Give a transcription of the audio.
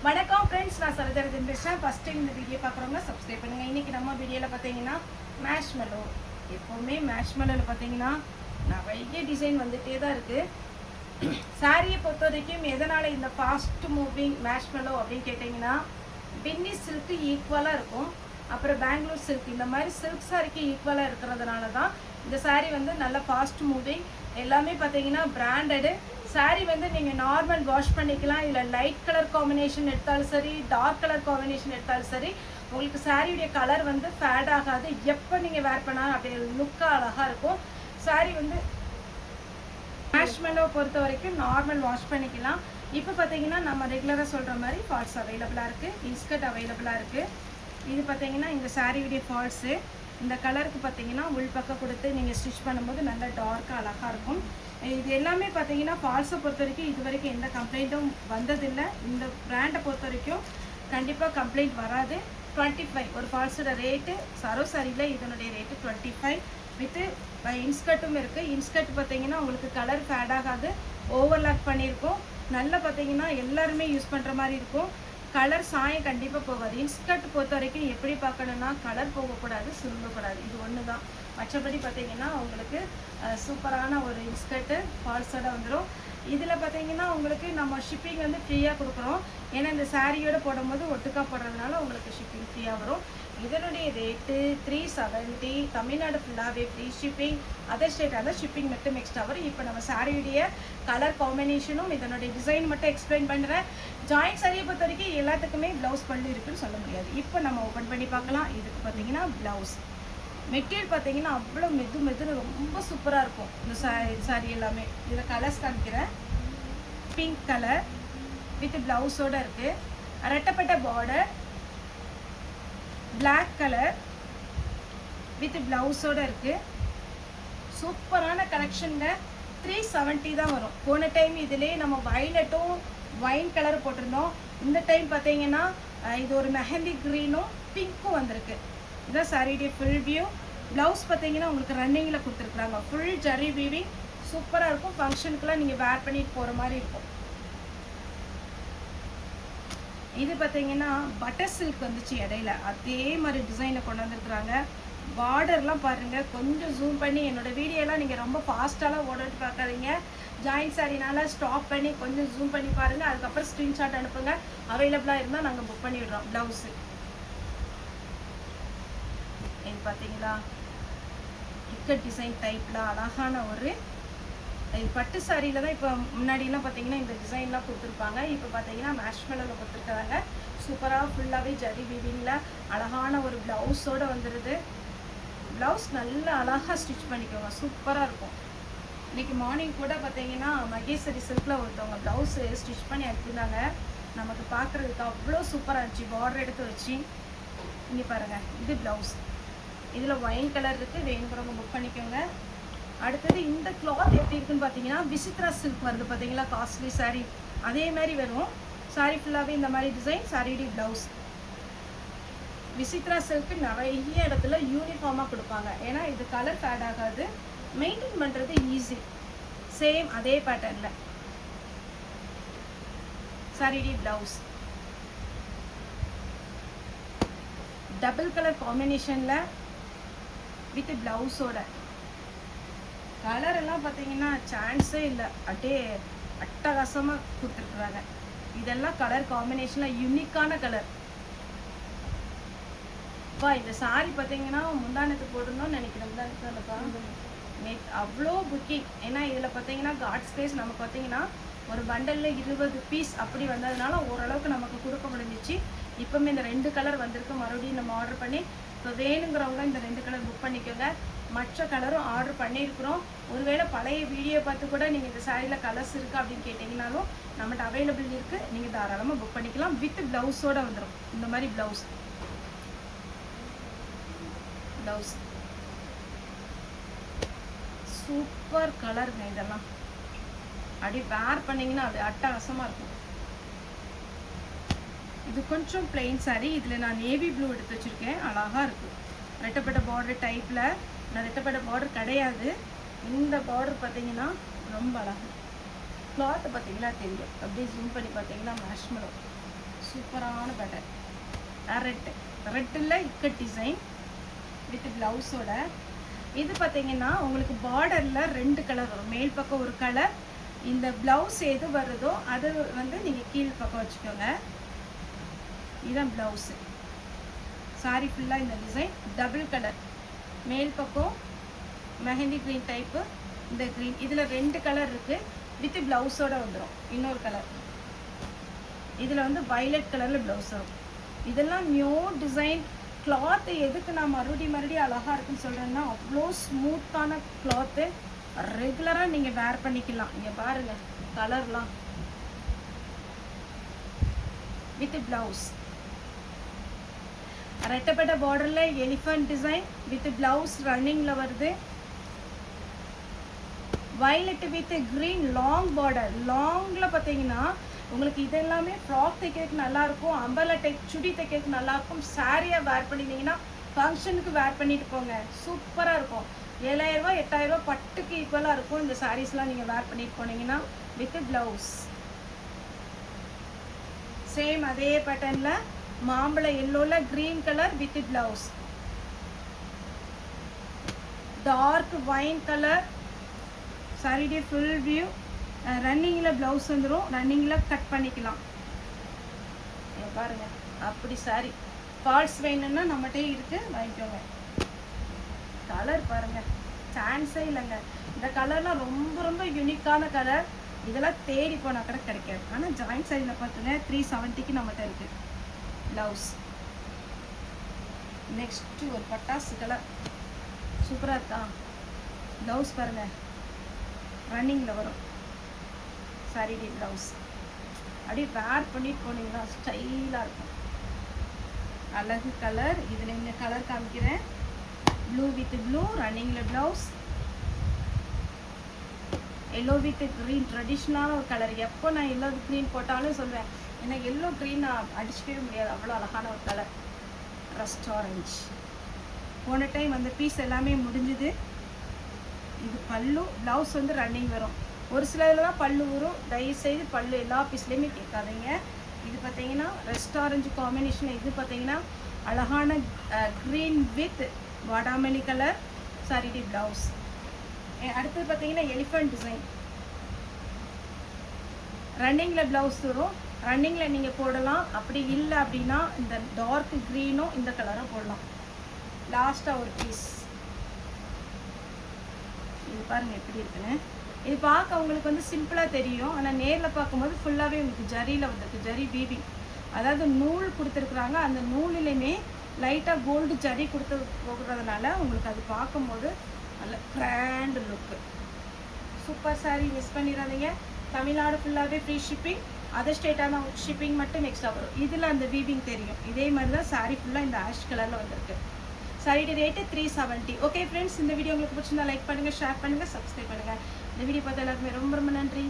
வணக்கம் ஃப்ரெண்ட்ஸ், நான் சரதரதன் பேசுகிறேன். ஃபஸ்ட் டைம் இந்த வீடியோ பார்க்குறவங்க சப்ஸ்கிரைப் பண்ணுங்கள். இன்றைக்கி நம்ம வீடியோவில் பார்த்தீங்கன்னா மேஷ்மெலோ. எப்போவுமே மேஷ்மெலோவில் பார்த்தீங்கன்னா நிறைய டிசைன் வந்துகிட்டே தான் இருக்குது. சாரியை பொறுத்த வரைக்கும் எதனால் இந்த ஃபாஸ்ட் மூவிங் மேஷ்மெலோ அப்படின்னு கேட்டிங்கன்னா, பின்னி சில்க்கு ஈக்குவலாக இருக்கும், அப்புறம் பெங்களூர் சில்க், இந்த மாதிரி சில்க் சாரிக்கு ஈக்குவலாக இருக்கிறதுனால தான் இந்த சாரீ வந்து நல்ல ஃபாஸ்ட் மூவிங். எல்லாமே பார்த்தீங்கன்னா பிராண்டடு சாரீ. வந்து நீங்கள் நார்மல் வாஷ் பண்ணிக்கலாம், இல்லை லைட் கலர் காம்பினேஷன் எடுத்தாலும் சரி, டார்க் கலர் காம்பினேஷன் எடுத்தாலும் சரி, உங்களுக்கு சாரியுடைய கலர் வந்து ஃபேட் ஆகாது. எப்போ நீங்கள் வேர் பண்ணாலும் அப்படியே லுக்காக அழகாக இருக்கும். சாரீ வந்து மேஷ்மெலோ பொறுத்த வரைக்கும் நார்மல் வாஷ் பண்ணிக்கலாம். இப்போ பார்த்தீங்கன்னா நம்ம ரெகுலராக சொல்கிற மாதிரி ஃபால்ஸ் அவைலபிளாக இருக்குது, இன்ஸ்கர்ட் அவைலபிளாக இருக்குது. இது பார்த்தீங்கன்னா இந்த சாரியுடைய ஃபால்ஸு. இந்த கலருக்கு பார்த்தீங்கன்னா உள் பக்கம் கொடுத்து நீங்கள் ஸ்டிச் பண்ணும்போது நல்லா டார்க்காக அழகாக இருக்கும். இது எல்லாமே பார்த்தீங்கன்னா ஃபால்ஸை பொறுத்த வரைக்கும் இது வரைக்கும் எந்த கம்ப்ளைண்ட்டும் வந்ததில்லை. இந்த பிராண்டை பொறுத்த வரைக்கும் கண்டிப்பாக கம்ப்ளைண்ட் வராது. 25 ஒரு ஃபால்ஸோட ரேட்டு, சரோ சாரியில் இதனுடைய ரேட்டு 25 வித்து இன்ஸ்கர்ட்டும் இருக்குது. இன்ஸ்கர்ட் பார்த்தீங்கன்னா உங்களுக்கு கலர் ஃபேட் ஆகாது, ஓவர்லாக் பண்ணியிருக்கோம். நல்லா பார்த்தீங்கன்னா எல்லாருமே யூஸ் பண்ணுற மாதிரி இருக்கும். கலர் சாயம் கண்டிப்பாக போகாது. இன்ஸ்கர்ட் பொறுத்த வரைக்கும் எப்படி பார்க்கணுன்னா, கலர் போகக்கூடாது, சுருங்கக்கூடாது, இது ஒன்று தான். மற்றபடி பார்த்தீங்கன்னா உங்களுக்கு சூப்பரான ஒரு இன்ஸ்கர்ட்டு ஃபால்ஸோட வந்துடும். இதில் பார்த்தீங்கன்னா உங்களுக்கு நம்ம ஷிப்பிங் வந்து ஃப்ரீயாக கொடுக்குறோம். ஏன்னா இந்த சாரியோடு போடும்போது ஒட்டுக்கா போடுறதுனால உங்களுக்கு ஷிப்பிங் ஃப்ரீயாக வரும். இதனுடைய ரேட்டு 370. தமிழ்நாடு ஃபுல்லாகவே ஃப்ரீ ஷிப்பிங். அதர் ஸ்டேட் அந்த ஷிப்பிங் மட்டும் எக்ஸ்ட்ரா வரும். இப்போ நம்ம சாரியுடைய கலர் காம்பினேஷனும் இதனுடைய டிசைன் மட்டும் எக்ஸ்பிளைன் பண்ணுறேன். ஜாயிண்ட் சாரியை பொறுத்த வரைக்கும் எல்லாத்துக்குமே ப்ளவுஸ் பல்லு இருக்குன்னு சொல்ல முடியாது. இப்போ நம்ம ஓப்பன் பண்ணி பார்க்கலாம். இதுக்கு பார்த்தீங்கன்னா ப்ளவுஸ் மெட்டீரியல் பார்த்தீங்கன்னா அவ்வளோ மெதுன்னு ரொம்ப சூப்பராக இருக்கும். இந்த சாரி எல்லாமே இதில் கலர்ஸ் காமிக்கிறேன். பிங்க் கலர் வித் ப்ளவுஸோடு இருக்குது. ரெட்டப்பட்ட பார்டர், பிளாக் கலர் வித் ப்ளவுஸோடு இருக்குது. சூப்பரான கலெக்ஷனுங்க. 370 தான் வரும். போன டைம் இதிலே நம்ம வயலட்டும் வைன் கலர் போட்டிருந்தோம். இந்த டைம் பார்த்தீங்கன்னா இது ஒரு மெஹந்தி க்ரீனும் பிங்க்கும் வந்திருக்கு. இதுதான் சாரியுடைய ஃபுல் வியூ. ப்ளவுஸ் பார்த்தீங்கன்னா உங்களுக்கு ரன்னிங்கில் கொடுத்துருக்குறாங்க. ஃபுல் ஜரி வீவிங் சூப்பராக இருக்கும். ஃபங்க்ஷனுக்குலாம் நீங்கள் வேர் பண்ணிட்டு போகிற மாதிரி இருக்கும். இது பார்த்தீங்கன்னா பட்டர் சில்க் வந்துச்சு இடையில, அதே மாதிரி டிசைனில் கொண்டு வந்துருக்குறாங்க. பார்டர்லாம் பாருங்கள். கொஞ்சம் ஜூம் பண்ணி என்னோடய வீடியோலாம் நீங்கள் ரொம்ப ஃபாஸ்ட்டாலாம் ஓடிட்டு பார்க்காதீங்க. ஜாயிண்ட் சாரினால ஸ்டாப் பண்ணி கொஞ்சம் ஜூம் பண்ணி பாருங்கள். அதுக்கப்புறம் ஸ்க்ரீன்ஷாட் அனுப்புங்க. அவைலபிளாக இருந்தால் நாங்கள் புக் பண்ணி விடுறோம். ப்ளவுஸு இது பார்த்தீங்களா, இக்கட் டிசைன் டைப்பில் அழகான ஒரு பட்டு சாரியில் தான். இப்போ முன்னாடிலாம் பார்த்தீங்கன்னா இந்த டிசைன்லாம் கொடுத்துருப்பாங்க. இப்போ பார்த்தீங்கன்னா மேஷ்மெலோவில் கொடுத்துருக்காங்க. சூப்பராக ஃபுல்லாகவே ஜரி வீவிங்கில் அழகான ஒரு ப்ளவுஸோடு வந்துடுது. ப்ளவுஸ் நல்லா அழகாக ஸ்டிச் பண்ணிக்கோங்க, சூப்பராக இருக்கும். இன்றைக்கி மார்னிங் கூட பார்த்தீங்கன்னா மகேஸ்வரி சில்கில் ஒருத்தவங்க ப்ளவுஸு ஸ்டிச் பண்ணி அனுப்பியிருந்தாங்க. நமக்கு பார்க்குறதுக்கு அவ்வளோ சூப்பராக இருந்துச்சு. பார்டர் எடுத்து வச்சு இங்கே பாருங்கள், இது ப்ளவுஸ். இதில் ஒயின் கலர் இருக்குது, வேணுங்கிறவங்க புக் பண்ணிக்கோங்க. அடுத்தது இந்த கிளாத் எப்படி இருக்குன்னு பார்த்தீங்கன்னா விசித்ரா சில்க் வருது பார்த்தீங்களா, காஸ்ட்லி சாரீ அதே மாதிரி வரும். சாரீ ஃபுல்லாகவே இந்த மாதிரி டிசைன். சாரியுடைய ப்ளவுஸ் விசித்ரா சில்க்கு நிறைய இடத்துல யூனிஃபார்மாக கொடுப்பாங்க. ஏன்னா இது கலர் ஃபேட் ஆகாது, மெயின்டைன் பண்ணுறது ஈஸி. சேம் அதே பேட்டர்னில் சாரியுடைய ப்ளவுஸ் டபுள் கலர் காம்பினேஷனில் வித் ப்ளவுஸோட. கலர் எல்லாம் பார்த்தீங்கன்னா சான்ஸே இல்லை, அப்படியே அட்டகாசமாக கொடுத்துருக்குறாங்க. இதெல்லாம் கலர் காம்பினேஷனில் யூனிக்கான கலர். அப்பா இந்த சாரி பார்த்தீங்கன்னா முந்தானத்துக்கு போட்டிருந்தோம்னு நினைக்கிறேன். முந்தானத்து இல்லைப்பா, அவ்வளோ புக்கிங். ஏன்னா இதில் பார்த்தீங்கன்னா காட் ஸ்பேஸ் நமக்கு பார்த்தீங்கன்னா ஒரு பண்டலில் 20 பீஸ் அப்படி வந்ததுனால ஓரளவுக்கு நமக்கு கொடுக்க முடிஞ்சிச்சு. இப்போவுமே இந்த 2 கலர் வந்திருக்கு. மறுபடியும் நம்ம ஆர்டர் பண்ணி இப்போ வேணுங்கிறவங்க இந்த 2 கலர் புக் பண்ணிக்கோங்க. மற்ற கலரும் ஆர்டர் பண்ணியிருக்கிறோம். ஒருவேளை பழைய வீடியோ பார்த்து கூட நீங்கள் இந்த சாரியில் கலர்ஸ் இருக்குது அப்படின்னு கேட்டிங்கனாலும் நம்மகிட்ட அவைலபிள் இருக்குது. நீங்கள் தாராளமாக புக் பண்ணிக்கலாம். வித் ப்ளவுஸோடு வந்துடும். இந்த மாதிரி ப்ளவுஸ் சூப்பர் கலருங்க. இதெல்லாம் அப்படி வேர் பண்ணிங்கன்னா அது அட்டகாசமாக இருக்கும். இது கொஞ்சம் பிளெயின் சாரீ. இதில் நான் நேவி ப்ளூ எடுத்து வச்சுருக்கேன், அழகாக இருக்குது. ரெட்டப்பட்ட பார்டர் டைப்பில். நான் ரெட்டப்பட்ட பார்டர் கிடையாது, இந்த பார்டர் பார்த்தீங்கன்னா ரொம்ப அழகாக. கிளாத்தை பார்த்தீங்கன்னா தெரியும். அப்படியே ஜூம் பண்ணி பார்த்தீங்கன்னா மேஷ்மெலோ சூப்பரான பேட்டர்ன். ரெட்டில் இக்கட் டிசைன் வித் ப்ளவுஸோட. இது பார்த்தீங்கன்னா உங்களுக்கு பார்டரில் 2 கலர் வரும். மேல் பக்கம் ஒரு கலர், இந்த ப்ளவுஸ் எது வருதோ அது வந்து நீங்கள் கீழ் பக்கம் வச்சுக்கோங்க. இதுதான் ப்ளவுஸு. சாரி ஃபுல்லாக இந்த டிசைன் டபுள் கலர். மேல் பக்கம் மெஹந்தி க்ரீன் டைப்பு, இந்த க்ரீன். இதில் 2 கலர் இருக்குது. வித் ப்ளவுஸோடு வந்துடும். இன்னொரு கலர் இதில் வந்து வயலட் கலரில் ப்ளவுஸ் வரும். இதெல்லாம் நியூ டிசைன். கிளாத்து எதுக்கு நான் மறுபடியும் அழகாக இருக்குன்னு சொல்கிறேன்னா, அவ்வளோ ஸ்மூத்தான கிளாத்து. ரெகுலராக நீங்கள் வேர் பண்ணிக்கலாம். இங்கே பாருங்கள் கலர்லாம் வித் ப்ளவுஸ். ரெட்டப்பட்ட பார்டரில் எலிஃபண்ட் டிசைன் வித் ப்ளவுஸ் ரன்னிங்கில் வருது. Violet with green long border. லாங்கில் பார்த்தீங்கன்னா உங்களுக்கு இது எல்லாமே ஃப்ராக் தைக்கிறதுக்கு நல்லாயிருக்கும், அம்பர்லா டைப் சுடி தைக்கிறதுக்கு நல்லாயிருக்கும். சாரியாக வேர் பண்ணிட்டீங்கன்னா ஃபங்க்ஷனுக்கு வேர் பண்ணிட்டு போங்க, சூப்பராக இருக்கும். 7000 ரூபா 8000 ரூபா பட்டுக்கு ஈக்குவலாக இருக்கும் இந்த சாரீஸ்லாம் நீங்கள் வேர் பண்ணிட்டு போனீங்கன்னா. வித் ப்ளவுஸ் சேம் அதே பேட்டர்னில் மாம்பழ எல்லோவில் green colour with blouse. Dark wine colour சாரிடே ஃபுல் வியூ. ரன்னிங்கில் ப்ளவுஸ் வந்துடும், ரன்னிங்கில் கட் பண்ணிக்கலாம். பாருங்கள் அப்படி சாரி. ஃபால்ஸ் வேணும்னா நம்மகிட்டே இருக்குது, வாங்கிக்கோங்க. கலர் பாருங்கள், சான்ஸே இல்லைங்க. இந்த கலர்லாம் ரொம்ப ரொம்ப யூனிக்கான கலர். இதெல்லாம் தேடி போனால் கூட கிடைக்காது. ஆனால் ஜாயிண்ட் சாரியில் பார்த்துங்க 370க்கு நம்மகிட்ட இருக்குது ப்ளவுஸ். நெக்ஸ்ட்டு ஒரு பட்டாசு கலர் சூப்பராக இருக்கா. ப்ளவுஸ் பாருங்கள் ரன்னிங்கில் வரும். சாரி ப்ளவுஸ் அப்படியே வேர் பண்ணிட்டு போனீங்கன்னா ஸ்டைலாக இருக்கும். அழகு கலர். இதில் இந்த கலர் காமிக்கிறேன். ப்ளூ வித் ப்ளூ ரன்னிங்கில் ப்ளவுஸ். எல்லோ வித் க்ரீன் ட்ரெடிஷ்னலான ஒரு கலர். எப்போ நான் எல்லோ வித் க்ரீன் போட்டாலும் சொல்வேன், ஏன்னா எல்லோ க்ரீன் நான் அடிச்சுக்கவே முடியாது, அவ்வளோ அழகான ஒரு கலர். Rust orange. போன டைம் அந்த பீஸ் எல்லாமே முடிஞ்சுது. இது பல்லு. ப்ளவுஸ் வந்து ரன்னிங் வரும். ஒரு சில இதில் தான் பல்லு வரும். தயவுசெய்து பல்லு எல்லா பீஸ்லேயுமே கேட்காதீங்க. இது பார்த்தீங்கன்னா ரெஸ்ட் ஆரஞ்சு காம்பினேஷன். இது பார்த்தீங்கன்னா அழகான க்ரீன் வித் வாடாமல்லி கலர் சாரி ப்ளவுஸ். அடுத்தது பார்த்தீங்கன்னா எலிஃபண்ட் டிசைன். ரன்னிங்கில் ப்ளவுஸ் வரும். ரன்னிங்கில் நீங்கள் போடலாம். அப்படி இல்லை அப்படின்னா இந்த டார்க் க்ரீனும் இந்த கலரும் போடலாம். லாஸ்ட்டாக ஒரு பீஸ். இது பாருங்கள் எப்படி இருக்குன்னு. இது பார்க்க உங்களுக்கு வந்து சிம்பிளாக தெரியும், ஆனால் நேரில் பார்க்கும்போது ஃபுல்லாகவே உங்களுக்கு ஜரியில் வந்துருக்கு. ஜரி வீவிங், அதாவது நூல் கொடுத்துருக்குறாங்க. அந்த நூலிலையுமே லைட்டாக கோல்டு ஜரி கொடுத்து போகிறதுனால உங்களுக்கு அது பார்க்கும்போது நல்ல grand look. Super sari, miss பண்ணிடாதீங்க. தமிழ்நாடு ஃபுல்லாகவே ஃப்ரீ ஷிப்பிங். அதர் ஸ்டேட்டான ஷிப்பிங் மட்டும் எக்ஸ்ட்ரா வரும். இதில் அந்த வீவிங் தெரியும். இதே மாதிரி தான் சாரீ ஃபுல்லாக இந்த ஆஷ் கலரில் வந்திருக்கு. சாரியோட ரேட்டு 370. ஓகே ஃப்ரெண்ட்ஸ், இந்த வீடியோ உங்களுக்கு பிடிச்சிருந்தா லைக் பண்ணுங்கள், ஷேர் பண்ணுங்கள், சப்ஸ்கிரைப் பண்ணுங்கள். இந்த வீடியோ பார்த்த எல்லாருக்குமே ரொம்ப ரொம்ப நன்றி.